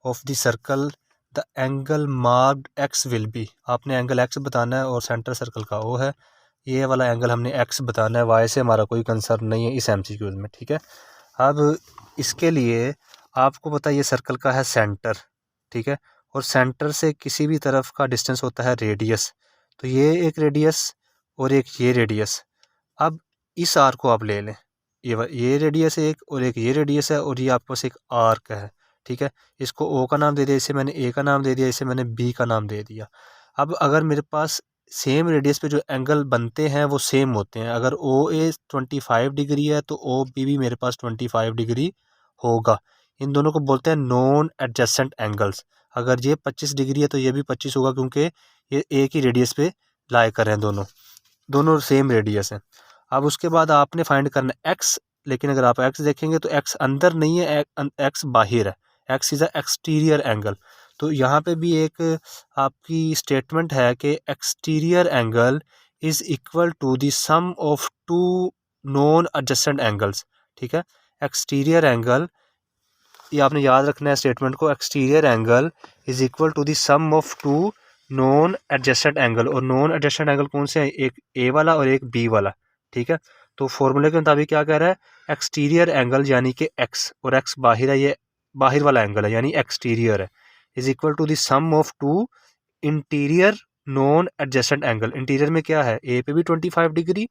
Of the circle the angle marked X will B. आपने angle x बताना है और सेंटर सर्कल का ओ है, ये वाला एंगल हमने एक्स बताना है, वाई से हमारा कोई कंसर्न नहीं है इस एमसीक्यूज में, ठीक है। अब इसके लिए आपको पता है ये सर्कल का है सेंटर, ठीक है, और सेंटर से किसी भी तरफ का डिस्टेंस होता है रेडियस, तो ये एक रेडियस और एक ये रेडियस। अब इस आर को आप ले लें, ये रेडियस है एक और एक ये रेडियस है और ये आपके पास एक आर्क है, ठीक है। इसको ओ का नाम दे दिया, इसे मैंने ए का नाम दे दिया, इसे मैंने बी का नाम दे दिया। अब अगर मेरे पास सेम रेडियस पे जो एंगल बनते हैं वो सेम होते हैं, अगर ओ ए 25 डिग्री है तो ओ बी भी मेरे पास 25 डिग्री होगा। इन दोनों को बोलते हैं नॉन एडजेसेंट एंगल्स। अगर ये 25 डिग्री है तो ये भी 25 होगा, क्योंकि ये एक ही रेडियस पे लाई कर रहे हैं, दोनों सेम रेडियस हैं। अब उसके बाद आपने फाइंड करना है एक्स, लेकिन अगर आप एक्स देखेंगे तो एक्स अंदर नहीं है, एक्स बाहर है, x is a exterior angle. तो यहाँ पे भी एक आपकी स्टेटमेंट है कि exterior angle is equal to the sum of two non adjacent angles, ठीक है। एक्सटीरियर एंगल, ये आपने याद रखना है स्टेटमेंट को, exterior angle is equal to the sum of two non adjacent angle. और नॉन एडजेसेंट एंगल कौन से हैं, एक ए वाला और एक बी वाला, ठीक है। तो फॉर्मूले के मुताबिक क्या कह रहा है, एक्सटीरियर एंगल यानी कि एक्स, और एक्स बाहर है, ये बाहर वाला एंगल है यानी एक्सटीरियर है, is equal to the sum of two interior non adjacent angle. Interior में क्या है, ए पे भी 25 डिग्री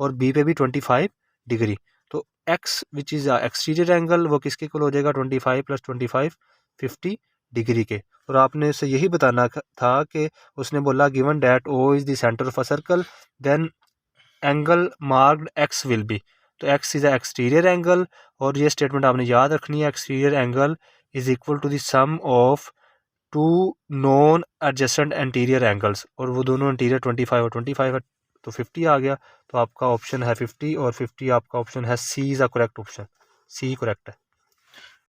और बी पे भी 25 डिग्री। तो x which is exterior angle वो किसके इक्वल हो जाएगा, 25 + 25 50 डिग्री के। और आपने उसे यही बताना था कि उसने बोला given that O is the centre of a circle then angle marked X will be. तो X is a exterior angle, और ये स्टेटमेंट आपने याद रखनी है, exterior angle is equal to the sum of two non adjacent interior angles, और वो दोनों इंटीरियर 25 और 25 है, तो 50 आ गया। तो आपका ऑप्शन है 50 और 50 आपका ऑप्शन है C is a correct option, C correct है।